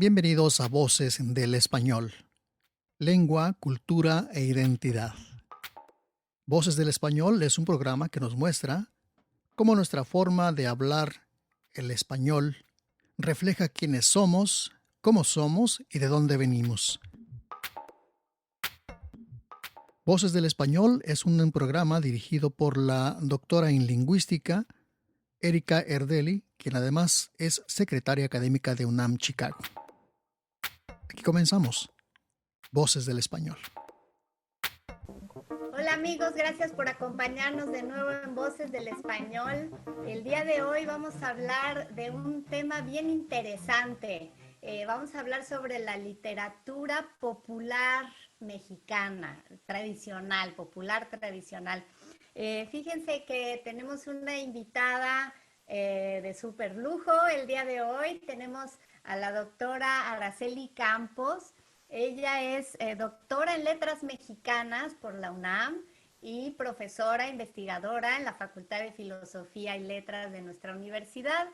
Bienvenidos a Voces del Español, lengua, cultura e identidad. Voces del Español es un programa que nos muestra cómo nuestra forma de hablar el español refleja quiénes somos, cómo somos y de dónde venimos. Voces del Español es un programa dirigido por la doctora en lingüística Erika Erdeli, quien además es secretaria académica de UNAM Chicago. Aquí comenzamos. Voces del Español. Hola amigos, gracias por acompañarnos de nuevo en Voces del Español. El día de hoy vamos a hablar de un tema bien interesante. Vamos a hablar sobre la literatura popular mexicana, tradicional, popular tradicional. Fíjense que tenemos una invitada de súper lujo el día de hoy. Tenemos a la doctora Araceli Campos. Ella es doctora en Letras Mexicanas por la UNAM y profesora investigadora en la Facultad de Filosofía y Letras de nuestra universidad.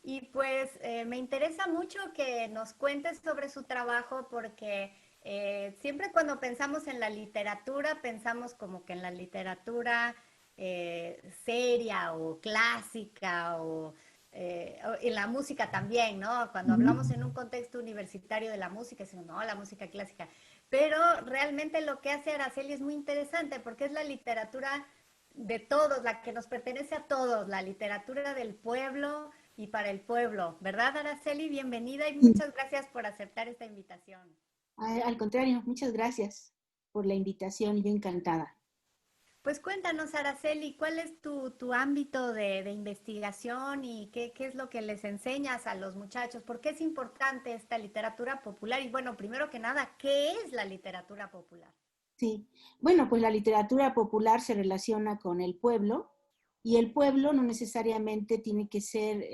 Y pues me interesa mucho que nos cuentes sobre su trabajo porque siempre cuando pensamos en la literatura, pensamos como que en la literatura seria o clásica o en la música también, ¿no? Cuando hablamos en un contexto universitario de la música, decimos, no, la música clásica. Pero realmente lo que hace Araceli es muy interesante porque es la literatura de todos, la que nos pertenece a todos, la literatura del pueblo y para el pueblo. ¿Verdad, Araceli? Bienvenida y muchas gracias por aceptar esta invitación. Al contrario, muchas gracias por la invitación, yo encantada. Pues cuéntanos, Araceli, ¿cuál es tu ámbito de investigación y qué es lo que les enseñas a los muchachos? ¿Por qué es importante esta literatura popular? Y bueno, primero que nada, ¿qué es la literatura popular? Sí, bueno, pues la literatura popular se relaciona con el pueblo y el pueblo no necesariamente tiene que ser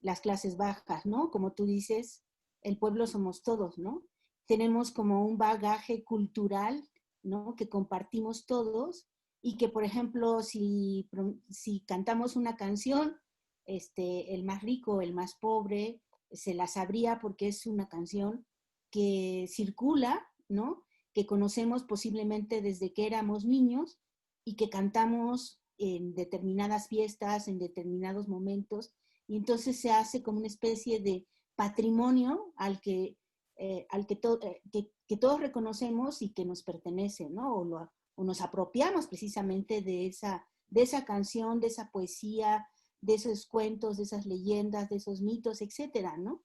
las clases bajas, ¿no? Como tú dices, el pueblo somos todos, ¿no? Tenemos como un bagaje cultural, ¿no? Que compartimos todos y que, por ejemplo, si cantamos una canción, el más rico, el más pobre, se la sabría porque es una canción que circula, ¿no? Que conocemos posiblemente desde que éramos niños y que cantamos en determinadas fiestas, en determinados momentos, y entonces se hace como una especie de patrimonio que todos reconocemos y que nos pertenece, ¿no? O nos apropiamos precisamente de esa canción, de esa poesía, de esos cuentos, de esas leyendas, de esos mitos, etcétera, ¿no?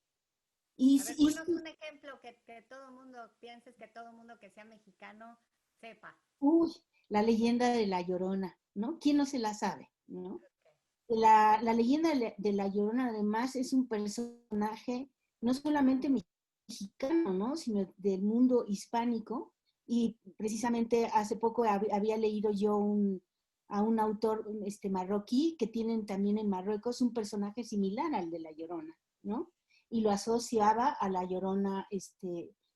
A ver, ponos un ejemplo que todo mundo pienses, que todo mundo que sea mexicano sepa. Uy, la leyenda de La Llorona, ¿no? ¿Quién no se la sabe, no? La leyenda de La Llorona además es un personaje no solamente mexicano, ¿no? Sino del mundo hispánico. Y precisamente hace poco había leído yo a un autor marroquí que tienen también en Marruecos un personaje similar al de La Llorona, ¿no? Y lo asociaba a La Llorona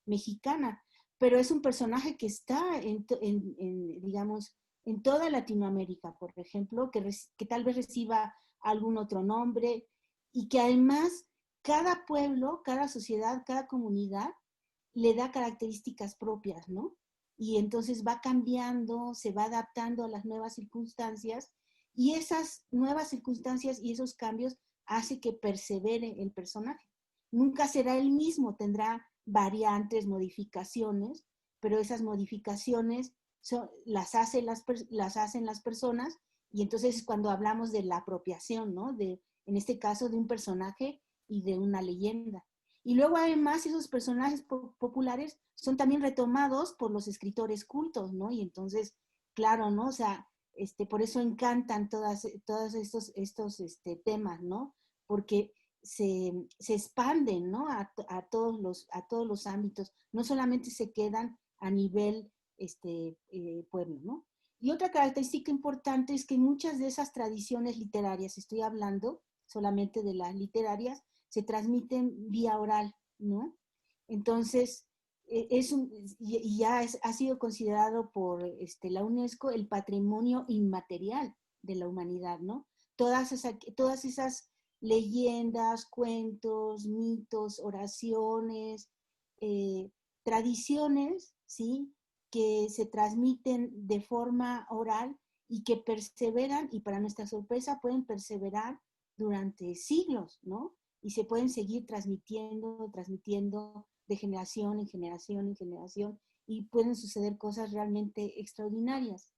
mexicana. Pero es un personaje que está digamos, en toda Latinoamérica, por ejemplo, que tal vez reciba algún otro nombre y que además cada pueblo, cada sociedad, cada comunidad le da características propias, ¿no? Y entonces va cambiando, se va adaptando a las nuevas circunstancias y esas nuevas circunstancias y esos cambios hace que persevere el personaje. Nunca será el mismo, tendrá variantes, modificaciones, pero esas modificaciones las hacen las personas y entonces es cuando hablamos de la apropiación, ¿no? En este caso de un personaje y de una leyenda. Y luego además esos personajes populares son también retomados por los escritores cultos, ¿no? Y entonces, claro, ¿no? O sea, por eso encantan todos estos temas, ¿no? Porque se expanden, ¿no? A todos los ámbitos, no solamente se quedan a nivel pueblo, ¿no? Y otra característica importante es que muchas de esas tradiciones literarias, estoy hablando solamente de las literarias, se transmiten vía oral, ¿no? Entonces, ha sido considerado por la UNESCO el patrimonio inmaterial de la humanidad, ¿no? Todas esas leyendas, cuentos, mitos, oraciones, tradiciones, ¿sí? Que se transmiten de forma oral y que perseveran, y para nuestra sorpresa pueden perseverar durante siglos, ¿no? Y se pueden seguir transmitiendo, transmitiendo de generación en generación en generación, y pueden suceder cosas realmente extraordinarias.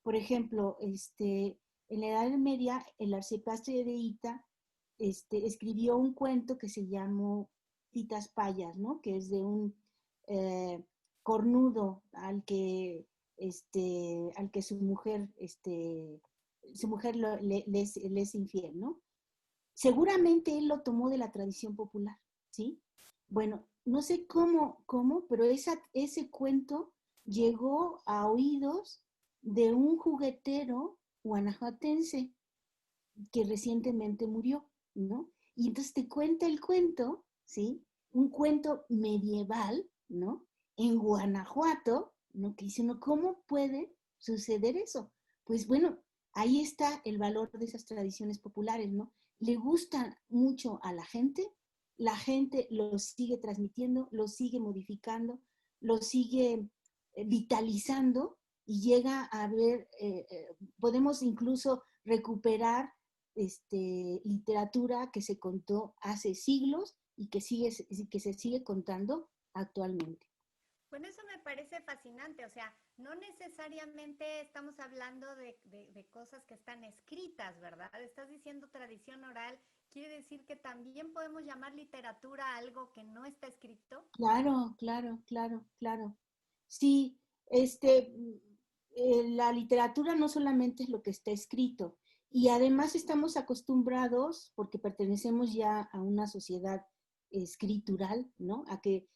Por ejemplo, en la Edad Media, el arcipreste de Hita escribió un cuento que se llamó Citas Payas, ¿no? Que es de un eh, cornudo al que su mujer le es infiel, ¿no? Seguramente él lo tomó de la tradición popular, ¿sí? Bueno, no sé cómo, pero ese cuento llegó a oídos de un juguetero guanajuatense que recientemente murió, ¿no? Y entonces te cuenta el cuento, ¿sí? Un cuento medieval, ¿no? En Guanajuato, ¿no? Que dice, ¿no? ¿Cómo puede suceder eso? Pues bueno, ahí está el valor de esas tradiciones populares, ¿no? Le gusta mucho a la gente lo sigue transmitiendo, lo sigue modificando, lo sigue vitalizando y llega a ver, podemos incluso recuperar literatura que se contó hace siglos y que se sigue contando actualmente. Bueno, eso me parece fascinante, o sea, no necesariamente estamos hablando de cosas que están escritas, ¿verdad? Estás diciendo tradición oral, quiere decir que también podemos llamar literatura algo que no está escrito. Claro, claro, claro, claro. Sí, la literatura no solamente es lo que está escrito, y además estamos acostumbrados, porque pertenecemos ya a una sociedad escritural, ¿no? A que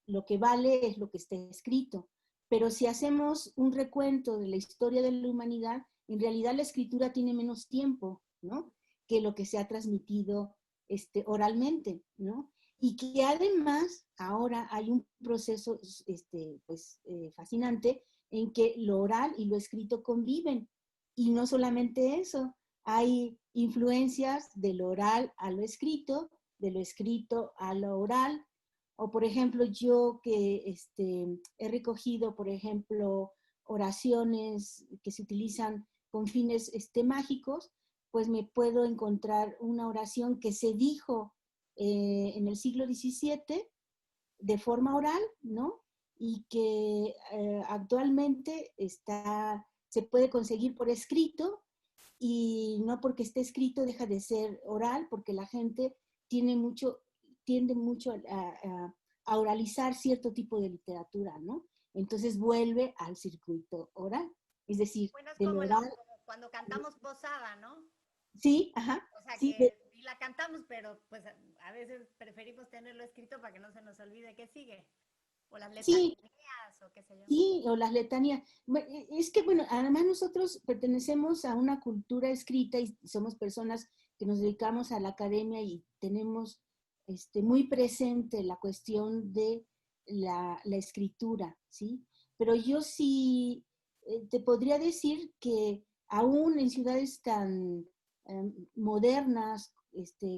lo que vale es lo que está escrito. Pero si hacemos un recuento de la historia de la humanidad, en realidad la escritura tiene menos tiempo, ¿no? Que lo que se ha transmitido oralmente, ¿no? Y que además ahora hay un proceso fascinante en que lo oral y lo escrito conviven. Y no solamente eso, hay influencias de lo oral a lo escrito, de lo escrito a lo oral. O por ejemplo, yo que he recogido, por ejemplo, oraciones que se utilizan con fines mágicos, pues me puedo encontrar una oración que se dijo en el siglo XVII de forma oral, ¿no? Y que actualmente se puede conseguir por escrito, y no porque esté escrito deja de ser oral, porque la gente tiende mucho a oralizar cierto tipo de literatura, ¿no? Entonces vuelve al circuito oral, es decir, Bueno, es del como, oral. como cuando cantamos posada, ¿no? Sí, ajá, O sea sí, que y la cantamos, pero pues a veces preferimos tenerlo escrito para que no se nos olvide qué sigue. O las sí, letanías o qué sé yo. sí, o las letanías. Es que, bueno, además nosotros pertenecemos a una cultura escrita y somos personas que nos dedicamos a la academia y tenemos muy presente la cuestión de la escritura, ¿sí? Pero yo sí te podría decir que aún en ciudades tan modernas,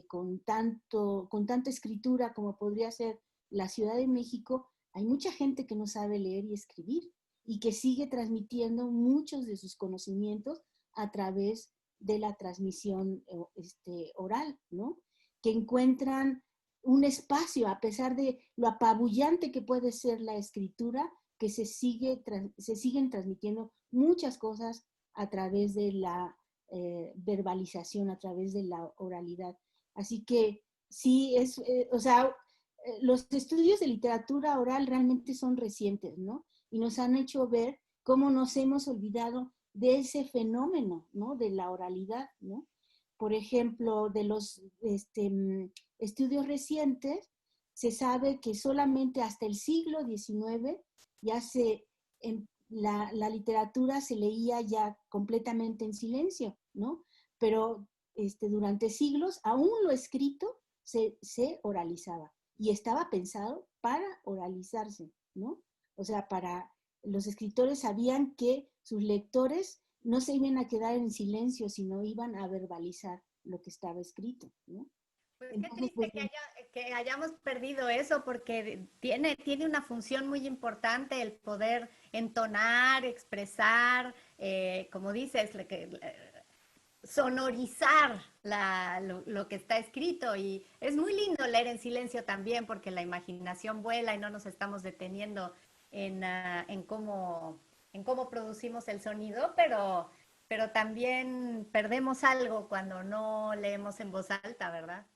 con tanta escritura como podría ser la Ciudad de México, hay mucha gente que no sabe leer y escribir y que sigue transmitiendo muchos de sus conocimientos a través de la transmisión oral, ¿no? Que encuentran un espacio, a pesar de lo apabullante que puede ser la escritura, que se siguen transmitiendo muchas cosas a través de la verbalización, a través de la oralidad. Así que sí, o sea, los estudios de literatura oral realmente son recientes, ¿no? Y nos han hecho ver cómo nos hemos olvidado de ese fenómeno, ¿no? De la oralidad, ¿no? Por ejemplo, de los estudios recientes, se sabe que solamente hasta el siglo XIX ya la literatura se leía ya completamente en silencio, ¿no? Pero durante siglos, aún lo escrito se oralizaba y estaba pensado para oralizarse, ¿no? O sea, los escritores sabían que sus lectores no se iban a quedar en silencio, sino iban a verbalizar. lo que estaba escrito, ¿no? Pues qué Entonces, triste pues, que hayamos perdido eso porque tiene una función muy importante el poder entonar, expresar, como dices, sonorizar lo que está escrito y es muy lindo leer en silencio también porque la imaginación vuela y no nos estamos deteniendo en cómo producimos el sonido, pero también perdemos algo cuando no leemos en voz alta, ¿verdad?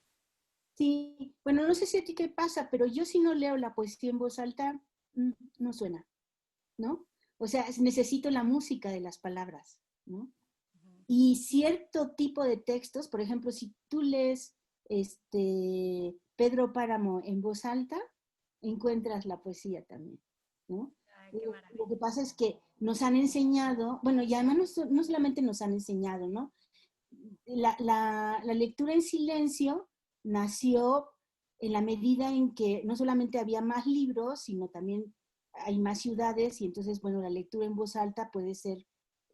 sí, bueno, no sé si a ti te pasa, pero yo si no leo la poesía en voz alta, no suena, ¿no? O sea, necesito la música de las palabras, ¿no? Y cierto tipo de textos, por ejemplo, si tú lees Pedro Páramo en voz alta, encuentras la poesía también, ¿no? Ay, qué Lo que maravilla. pasa es que nos han enseñado, bueno, y además no solamente nos han enseñado, ¿no? La lectura en silencio nació en la medida en que no solamente había más libros, sino también hay más ciudades y entonces, bueno, la lectura en voz alta puede ser,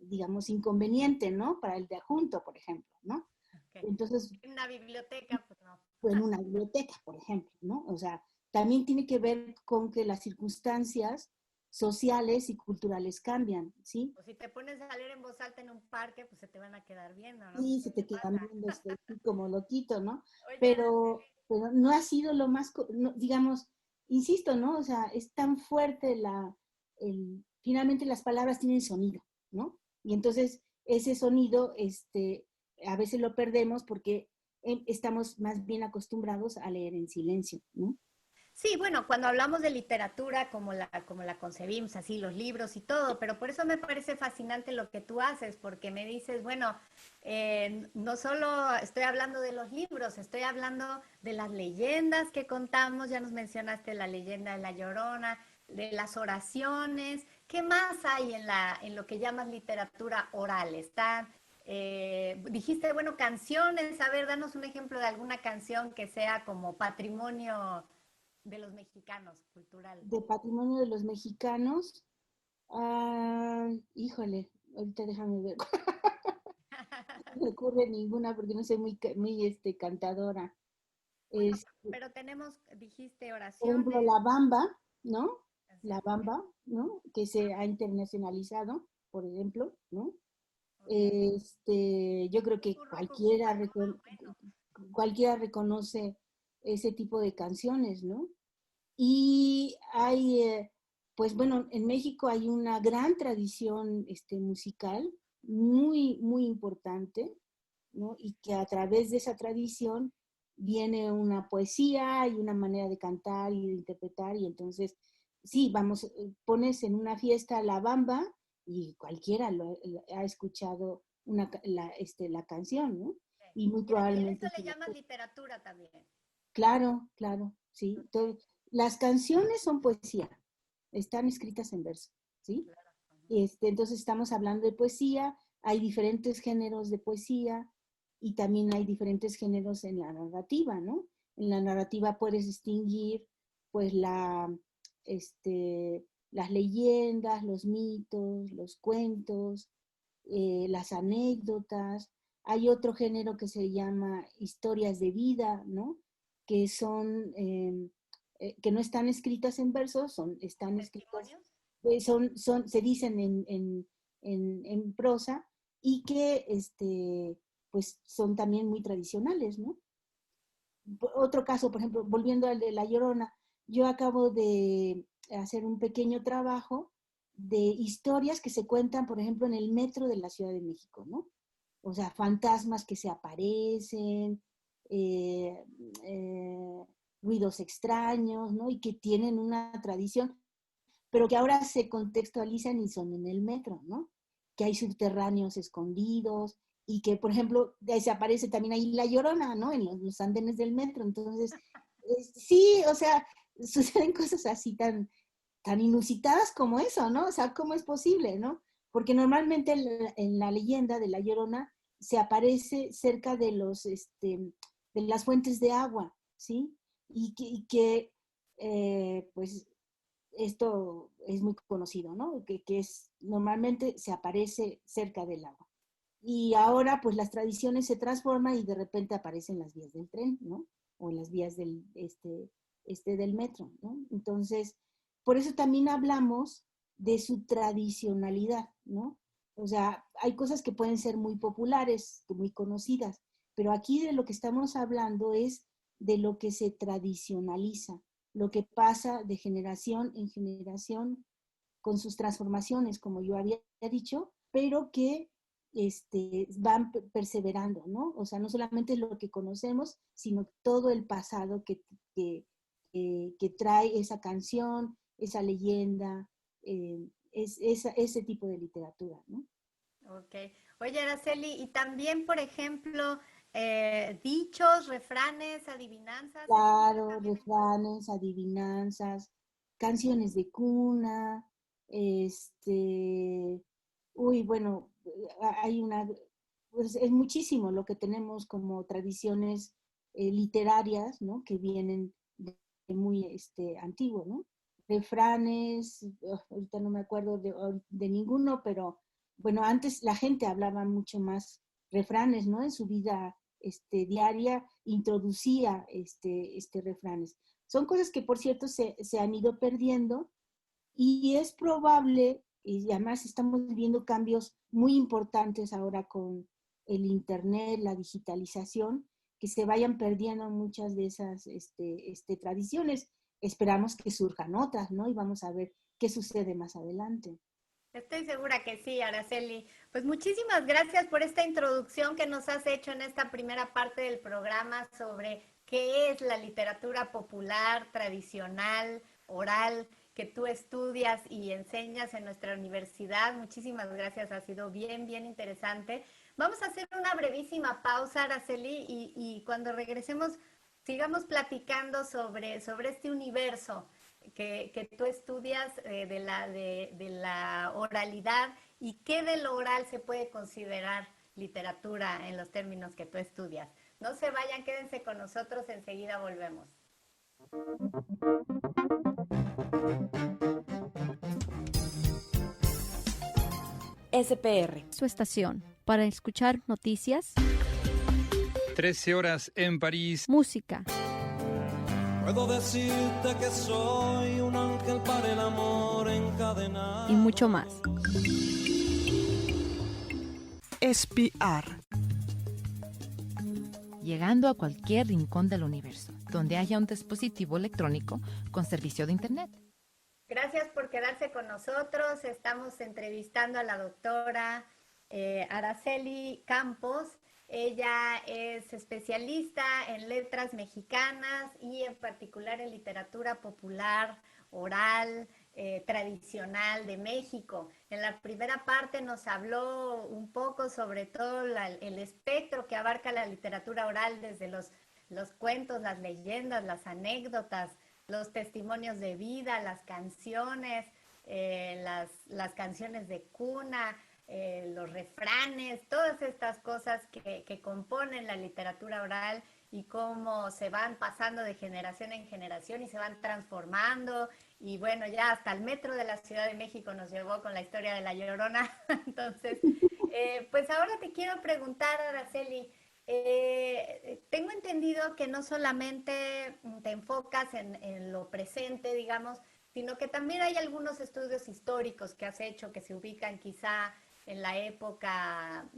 digamos, inconveniente, ¿no? Para el de adjunto, por ejemplo, ¿no? Okay. Entonces, En una biblioteca, pues no. en una biblioteca, por ejemplo, ¿no? O sea, también tiene que ver con que las circunstancias sociales y culturales cambian, ¿sí? O si te pones a leer en voz alta en un parque, pues se te van a quedar viendo, ¿no? Sí, Porque se así te quedan pasa. viendo así como loquito, ¿no? Oye, Pero no ha sido lo más, digamos, insisto, ¿no? O sea, es tan fuerte finalmente las palabras tienen sonido, ¿no? Y entonces ese sonido, a veces lo perdemos porque estamos más bien acostumbrados a leer en silencio, ¿no? sí, bueno, cuando hablamos de literatura como la concebimos, así los libros y todo, pero por eso me parece fascinante lo que tú haces, porque me dices, bueno, no solo estoy hablando de los libros, estoy hablando de las leyendas que contamos, ya nos mencionaste la leyenda de La Llorona, de las oraciones, ¿qué más hay en lo que llamas literatura oral? Dijiste, bueno, canciones, a ver, danos un ejemplo de alguna canción que sea como patrimonio de los mexicanos, cultural. De patrimonio de los mexicanos, híjole, ahorita déjame ver. No me ocurre ninguna porque no soy muy cantadora. Bueno, Es, pero tenemos, dijiste, por ejemplo, oraciones, La Bamba, ¿no? La canciones, Bamba, ¿no? Que se ha internacionalizado, por ejemplo, ¿no? ok. Yo creo que Cucurrucucú, bueno, cualquiera reconoce ese tipo de canciones, ¿no? Y hay, pues bueno, en México hay una gran tradición musical, muy importante, ¿no? Y que a través de esa tradición viene una poesía y una manera de cantar y de interpretar, y entonces, sí, vamos, pones en una fiesta La Bamba y cualquiera ha escuchado la canción, ¿no? ok. Y muy Y a eso probablemente le llamas literatura también. claro, claro, sí. Ok, Las canciones son poesía, están escritas en verso, ¿sí? claro. Ujú. Entonces estamos hablando de poesía, hay diferentes géneros de poesía y también hay diferentes géneros en la narrativa, ¿no? En la narrativa puedes distinguir, pues, las leyendas, los mitos, los cuentos, las anécdotas. Hay otro género que se llama historias de vida, ¿no? Que son, que no están escritas en versos, están escritas, ¿Testimonios? se dicen en prosa y que, pues, son también muy tradicionales, ¿no? Otro caso, por ejemplo, volviendo al de La Llorona, yo acabo de hacer un pequeño trabajo de historias que se cuentan, por ejemplo, en el metro de la Ciudad de México, ¿no? O sea, fantasmas que se aparecen, eh, eh, ruidos extraños, ¿no? Y que tienen una tradición, pero que ahora se contextualizan y son en el metro, ¿no? Que hay subterráneos escondidos y que, por ejemplo, se aparece también ahí la Llorona, ¿no? En los andenes del metro. Entonces, sí, o sea, suceden cosas así tan inusitadas como eso, ¿no? O sea, ¿cómo es posible, no? Porque normalmente en la leyenda de la Llorona se aparece cerca de las fuentes de agua, ¿sí? Pues, esto es muy conocido, ¿no? Que normalmente se aparece cerca del agua. Y ahora pues las tradiciones se transforman y de repente aparecen las vías del tren, ¿no? O las vías del metro, ¿no? Entonces, por eso también hablamos de su tradicionalidad, ¿no? O sea, hay cosas que pueden ser muy populares, muy conocidas, pero aquí de lo que estamos hablando es de lo que se tradicionaliza, lo que pasa de generación en generación con sus transformaciones, como yo había dicho, pero que van perseverando, ¿no? O sea, no solamente lo que conocemos, sino todo el pasado que trae esa canción, esa leyenda, ese tipo de literatura, ¿no? Ok. Oye, Araceli, y también, por ejemplo, dichos, refranes, adivinanzas, ¿eso Claro, también incluye? refranes, adivinanzas, canciones de cuna, bueno, hay pues es muchísimo lo que tenemos como tradiciones literarias, ¿no? Que vienen de muy antiguo, ¿no? Refranes, ahorita no me acuerdo de ninguno, pero bueno, antes la gente hablaba mucho más refranes, ¿no? En su vida diaria introducía refranes. Son cosas que, por cierto, se han ido perdiendo y es probable, y además estamos viendo cambios muy importantes ahora con el Internet, la digitalización, que se vayan perdiendo muchas de esas tradiciones. Esperamos que surjan otras, ¿no? Y vamos a ver qué sucede más adelante. Estoy segura que sí, Araceli. Pues muchísimas gracias por esta introducción que nos has hecho en esta primera parte del programa sobre qué es la literatura popular, tradicional, oral, que tú estudias y enseñas en nuestra universidad. Muchísimas gracias, ha sido bien, bien interesante. Vamos a hacer una brevísima pausa, Araceli, y cuando regresemos sigamos platicando sobre este universo que tú estudias de la oralidad y qué de lo oral se puede considerar literatura en los términos que tú estudias. No se vayan, quédense con nosotros, enseguida volvemos. SPR, su estación, para escuchar noticias, 13 horas en París. música, Puedo decirte que soy un ángel para el amor encadenado. y mucho más. Espiar. Llegando a cualquier rincón del universo, donde haya un dispositivo electrónico con servicio de Internet. Gracias por quedarse con nosotros. Estamos entrevistando a la doctora Araceli Campos. Ella es especialista en letras mexicanas y en particular en literatura popular, oral, tradicional de México. En la primera parte nos habló un poco sobre todo el espectro que abarca la literatura oral desde los cuentos, las leyendas, las anécdotas, los testimonios de vida, las canciones, las canciones de cuna, los refranes, todas estas cosas que componen la literatura oral y cómo se van pasando de generación en generación y se van transformando. Y bueno, ya hasta el metro de la Ciudad de México nos llevó con la historia de La Llorona. Entonces, pues ahora te quiero preguntar, Araceli, tengo entendido que no solamente te enfocas en lo presente, digamos, sino que también hay algunos estudios históricos que has hecho que se ubican quizá en la época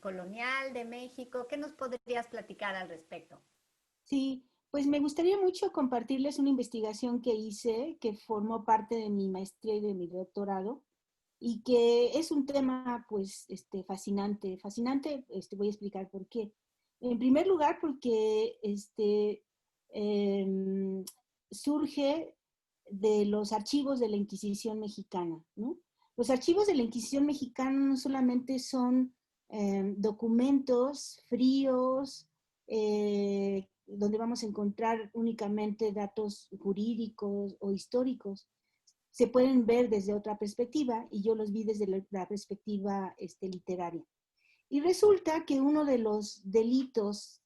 colonial de México. ¿Qué nos podrías platicar al respecto? Sí, pues me gustaría mucho compartirles una investigación que hice, que formó parte de mi maestría y de mi doctorado, y que es un tema, pues, fascinante. Fascinante, voy a explicar por qué. En primer lugar, porque em, surge de los archivos de la Inquisición mexicana, ¿no? Los archivos de la Inquisición mexicana no solamente son documentos fríos, donde vamos a encontrar únicamente datos jurídicos o históricos, se pueden ver desde otra perspectiva y yo los vi desde la perspectiva literaria. Y resulta que uno de los delitos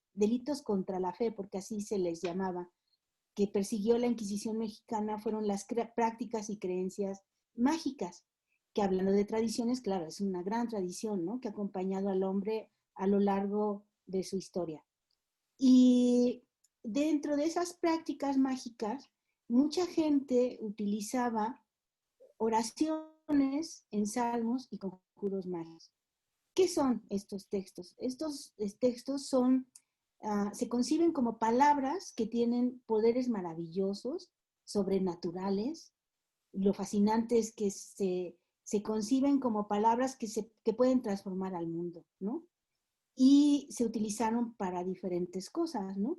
contra la fe, porque así se les llamaba, que persiguió la Inquisición mexicana fueron las prácticas y creencias mágicas. que hablando de tradiciones, claro, es una gran tradición, ¿no? Que ha acompañado al hombre a lo largo de su historia. Y dentro de esas prácticas mágicas, mucha gente utilizaba oraciones en salmos y conjuros mágicos. ¿Qué son estos textos? Estos textos se conciben como palabras que tienen poderes maravillosos, sobrenaturales. Lo fascinante es que se conciben como palabras que pueden transformar al mundo, ¿no? Y se utilizaron para diferentes cosas, ¿no?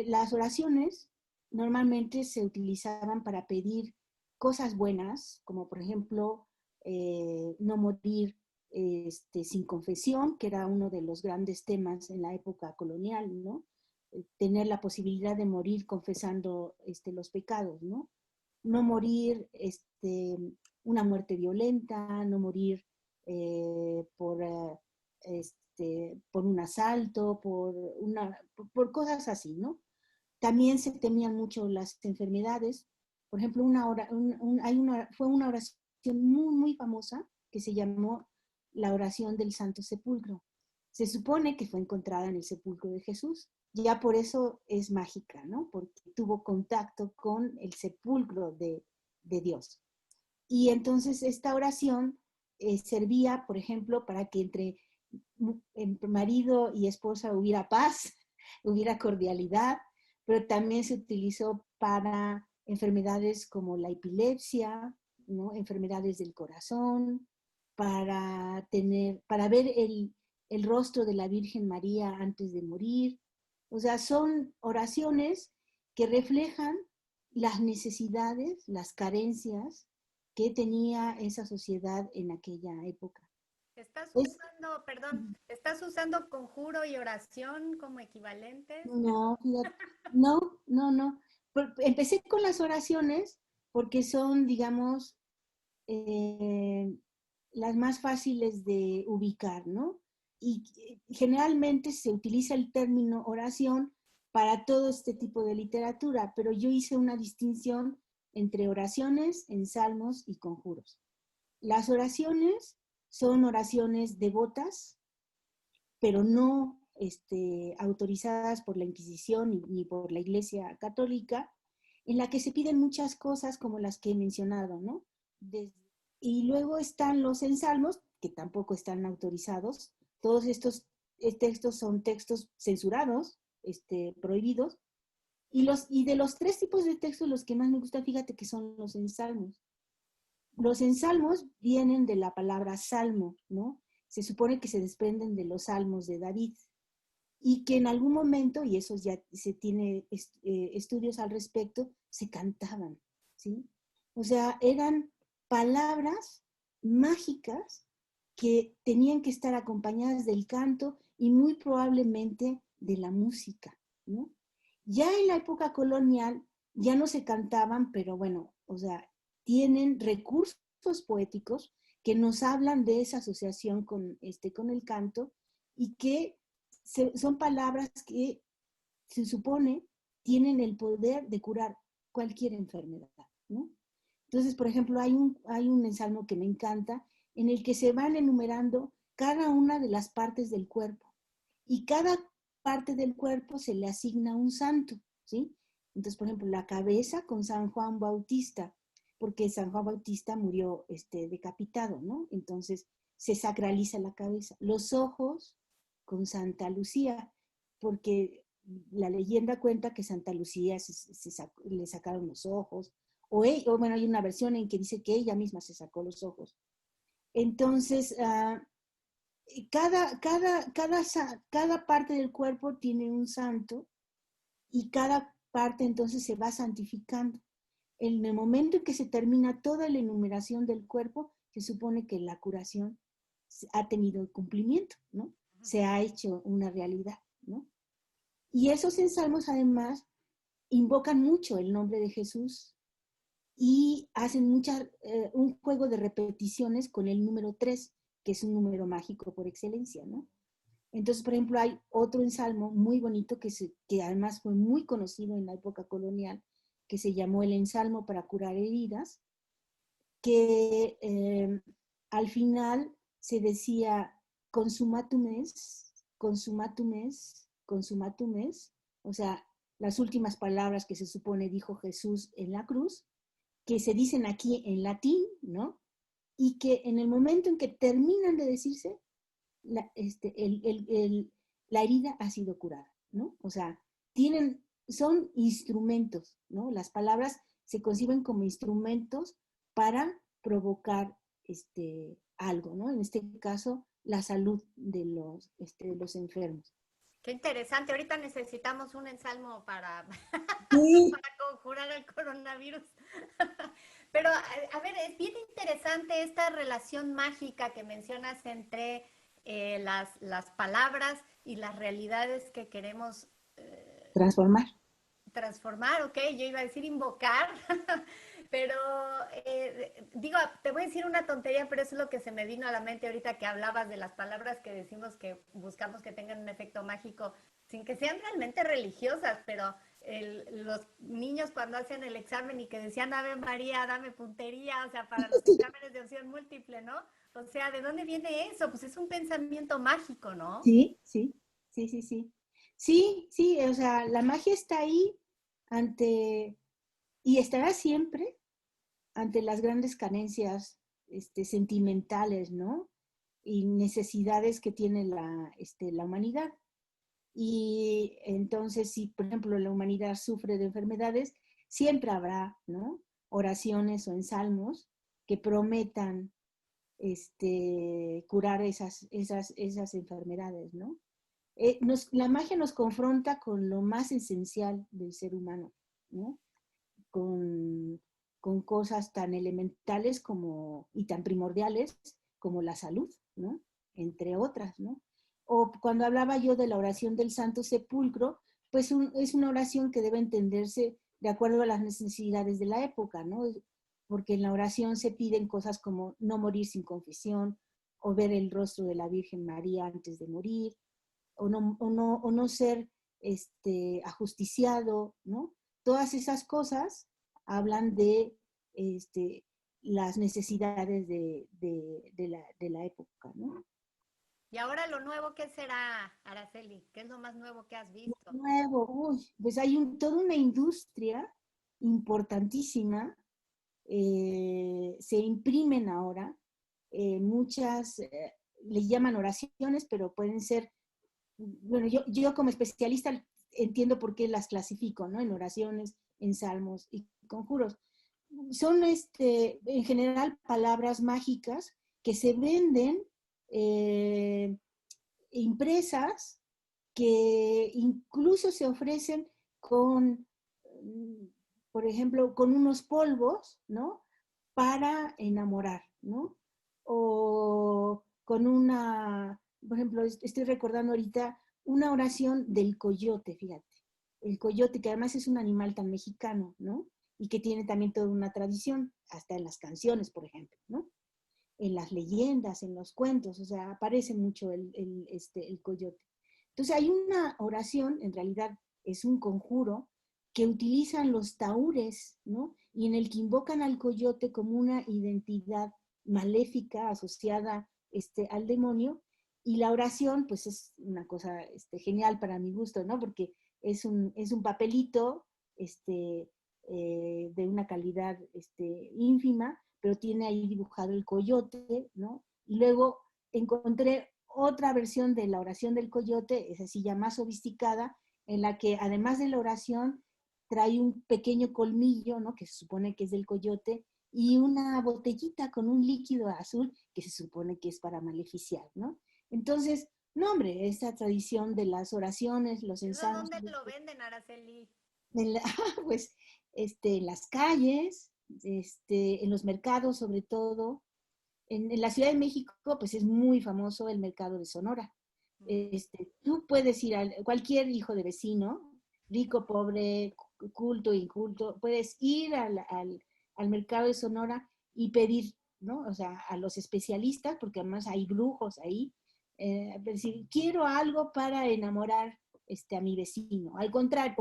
Las oraciones normalmente se utilizaban para pedir cosas buenas, como por ejemplo, no morir sin confesión, que era uno de los grandes temas en la época colonial, ¿no? Tener la posibilidad de morir confesando los pecados, ¿no? No morir una muerte violenta, no morir por un asalto, por cosas así, ¿no? También se temían mucho las enfermedades. Por ejemplo, fue una oración muy, muy famosa que se llamó la oración del Santo Sepulcro. Se supone que fue encontrada en el sepulcro de Jesús. Ya por eso es mágica, ¿no? Porque tuvo contacto con el sepulcro de Dios. Y entonces esta oración servía, por ejemplo, para que entre marido y esposa hubiera paz, hubiera cordialidad, pero también se utilizó para enfermedades como la epilepsia, ¿no? Enfermedades del corazón, para ver el rostro de la Virgen María antes de morir. O sea, son oraciones que reflejan las necesidades, las carencias que tenía esa sociedad en aquella época. ¿Estás usando conjuro y oración como equivalentes? No, fíjate, no. Empecé con las oraciones porque son, digamos, las más fáciles de ubicar, ¿no? Y generalmente se utiliza el término oración para todo este tipo de literatura, pero yo hice una distinción entre oraciones en salmos y conjuros. Las oraciones son oraciones devotas, pero no autorizadas por la Inquisición ni por la Iglesia Católica, en la que se piden muchas cosas como las que he mencionado, ¿no? Y luego están los ensalmos, que tampoco están autorizados. Todos estos textos son textos censurados, prohibidos. Y de los tres tipos de textos, los que más me gustan, fíjate que son los ensalmos. Los ensalmos vienen de la palabra salmo, ¿no? Se supone que se desprenden de los salmos de David y que en algún momento, y eso ya se tiene estudios al respecto, se cantaban, ¿sí? O sea, eran palabras mágicas que tenían que estar acompañadas del canto y muy probablemente de la música, ¿no? Ya en la época colonial ya no se cantaban, pero bueno, o sea, tienen recursos poéticos que nos hablan de esa asociación con el canto y que son palabras que se supone tienen el poder de curar cualquier enfermedad, ¿no? Entonces, por ejemplo, hay un ensalmo que me encanta en el que se van enumerando cada una de las partes del cuerpo y cada parte del cuerpo se le asigna un santo, ¿sí? Entonces, por ejemplo, la cabeza con San Juan Bautista, porque San Juan Bautista murió decapitado, ¿no? Entonces se sacraliza la cabeza. Los ojos con Santa Lucía, porque la leyenda cuenta que Santa Lucía le sacaron los ojos, o bueno, hay una versión en que dice que ella misma se sacó los ojos. Entonces, cada parte del cuerpo tiene un santo y cada parte entonces se va santificando. En el momento en que se termina toda la enumeración del cuerpo, se supone que la curación ha tenido cumplimiento, ¿no? Se ha hecho una realidad, ¿no? Y esos ensalmos además invocan mucho el nombre de Jesús y hacen un juego de repeticiones con el número 3, que es un número mágico por excelencia, ¿no? Entonces, por ejemplo, hay otro ensalmo muy bonito que además fue muy conocido en la época colonial, que se llamó el ensalmo para curar heridas, que al final se decía consumatum est, consumatum est, consumatum est, o sea, las últimas palabras que se supone dijo Jesús en la cruz, que se dicen aquí en latín, ¿no? Y que en el momento en que terminan de decirse, la herida ha sido curada, ¿no? O sea, son instrumentos, ¿no? Las palabras se conciben como instrumentos para provocar algo, ¿no? En este caso, la salud de los enfermos. Qué interesante. Ahorita necesitamos un ensalmo para, Sí. para conjurar el coronavirus. Pero, a ver, es bien interesante esta relación mágica que mencionas entre las palabras y las realidades que queremos transformar, ok, yo iba a decir invocar, pero digo, te voy a decir una tontería, pero eso es lo que se me vino a la mente ahorita que hablabas de las palabras que decimos que buscamos que tengan un efecto mágico, sin que sean realmente religiosas, pero los niños cuando hacen el examen y que decían Ave María, dame puntería, o sea, para los exámenes de opción múltiple, ¿no? O sea, ¿de dónde viene eso? Pues es un pensamiento mágico, ¿no? Sí, sí, sí, sí, sí. Sí, sí, o sea, la magia está ahí y estará siempre ante las grandes carencias sentimentales, ¿no? Y necesidades que tiene la humanidad. Y entonces, si por ejemplo la humanidad sufre de enfermedades, siempre habrá, ¿no? Oraciones o ensalmos que prometan curar esas enfermedades, ¿no? La magia nos confronta con lo más esencial del ser humano, ¿no? Con cosas tan elementales y tan primordiales como la salud, ¿no? Entre otras, ¿no? O cuando hablaba yo de la oración del Santo Sepulcro, pues es una oración que debe entenderse de acuerdo a las necesidades de la época, ¿no? Porque en la oración se piden cosas como no morir sin confesión, o ver el rostro de la Virgen María antes de morir, o no ser ajusticiado, ¿no? Todas esas cosas hablan de las necesidades de la época, ¿no? Y ahora lo nuevo, ¿qué será, Araceli? ¿Qué es lo más nuevo que has visto? Nuevo, pues hay toda una industria importantísima, se imprimen ahora muchas, le llaman oraciones, pero pueden ser, bueno, yo como especialista entiendo por qué las clasifico, ¿no? En oraciones, en salmos y conjuros. Son en general palabras mágicas que se venden impresas, que incluso se ofrecen con, por ejemplo, con unos polvos, ¿no? Para enamorar, ¿no? O con por ejemplo, estoy recordando ahorita una oración del coyote, fíjate. El coyote, que además es un animal tan mexicano, ¿no? Y que tiene también toda una tradición, hasta en las canciones, por ejemplo, ¿no? En las leyendas, en los cuentos, o sea, aparece mucho el coyote. Entonces hay una oración, en realidad es un conjuro, que utilizan los taúres, ¿no? Y en el que invocan al coyote como una identidad maléfica asociada al demonio, y la oración, pues es una cosa genial para mi gusto, ¿no? Porque es un papelito de una calidad ínfima, pero tiene ahí dibujado el coyote, ¿no? Y luego encontré otra versión de la oración del coyote, es así ya más sofisticada, en la que además de la oración trae un pequeño colmillo, ¿no? Que se supone que es del coyote, y una botellita con un líquido azul que se supone que es para maleficiar, ¿no? Entonces, no, hombre, esta tradición de las oraciones, los ensayos. ¿Dónde lo venden, Araceli? Pues, en las calles, en los mercados sobre todo. En la Ciudad de México, pues es muy famoso el mercado de Sonora. Tú puedes ir a cualquier hijo de vecino, rico, pobre, culto, inculto, puedes ir al mercado de Sonora y pedir, ¿no? O sea, a los especialistas, porque además hay brujos ahí, decir, quiero algo para enamorar a mi vecino, al contrario,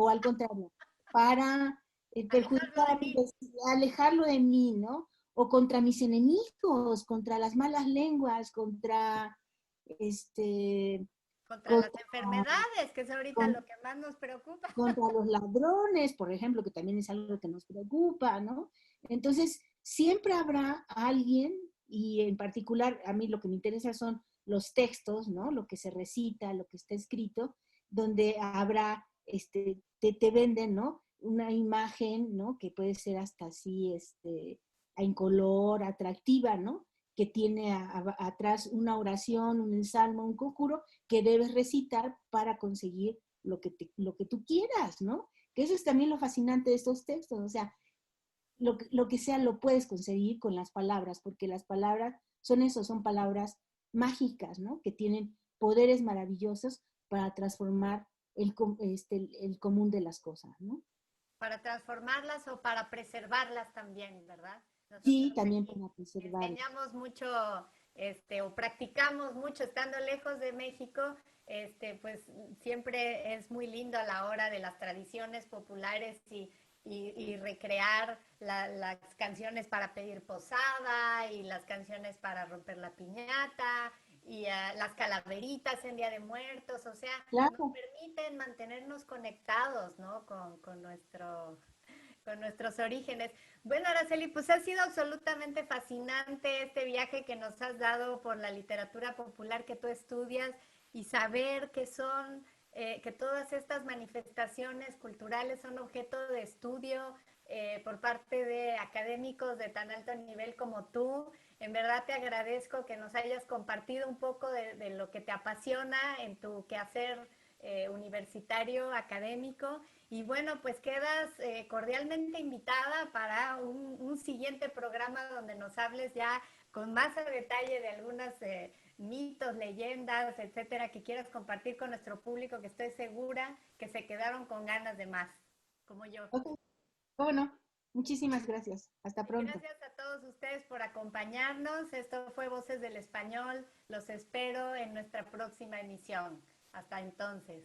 para perjudicar a mi vecino, alejarlo de mí, ¿no? o contra mis enemigos, contra las malas lenguas, contra Contra las enfermedades, que es ahorita lo que más nos preocupa. contra los ladrones, por ejemplo, que también es algo que nos preocupa, ¿no? Entonces, siempre habrá alguien, y en particular a mí lo que me interesa son los textos, ¿no? Lo que se recita, lo que está escrito, donde habrá, te venden, ¿no? Una imagen, ¿no? Que puede ser hasta así, en color, atractiva, ¿no? Que tiene atrás una oración, un salmo, un conjuro que debes recitar para conseguir lo que tú quieras, ¿no? Que eso es también lo fascinante de estos textos, o sea, lo que sea lo puedes conseguir con las palabras, porque las palabras son eso, son palabras mágicas, ¿no? Que tienen poderes maravillosos para transformar el común de las cosas, ¿no? Para transformarlas o para preservarlas también, ¿verdad? Sí, Nosotros también aquí para preservarlas. enseñamos mucho, o practicamos mucho estando lejos de México, pues siempre es muy lindo a la hora de las tradiciones populares y recrear las canciones para pedir posada y las canciones para romper la piñata y las calaveritas en Día de Muertos, o sea, nos Claro. permiten mantenernos conectados, ¿no? Con nuestros orígenes. Bueno, Araceli, pues ha sido absolutamente fascinante este viaje que nos has dado por la literatura popular que tú estudias y saber que todas estas manifestaciones culturales son objeto de estudio por parte de académicos de tan alto nivel como tú. En verdad te agradezco que nos hayas compartido un poco de lo que te apasiona en tu quehacer universitario, académico. Y bueno, pues quedas cordialmente invitada para un siguiente programa donde nos hables ya con más a detalle de algunos mitos, leyendas, etcétera, que quieras compartir con nuestro público, que estoy segura que se quedaron con ganas de más, como yo. Ok, bueno, muchísimas gracias. Hasta pronto. Gracias a todos ustedes por acompañarnos. Esto fue Voces del Español. Los espero en nuestra próxima emisión. Hasta entonces.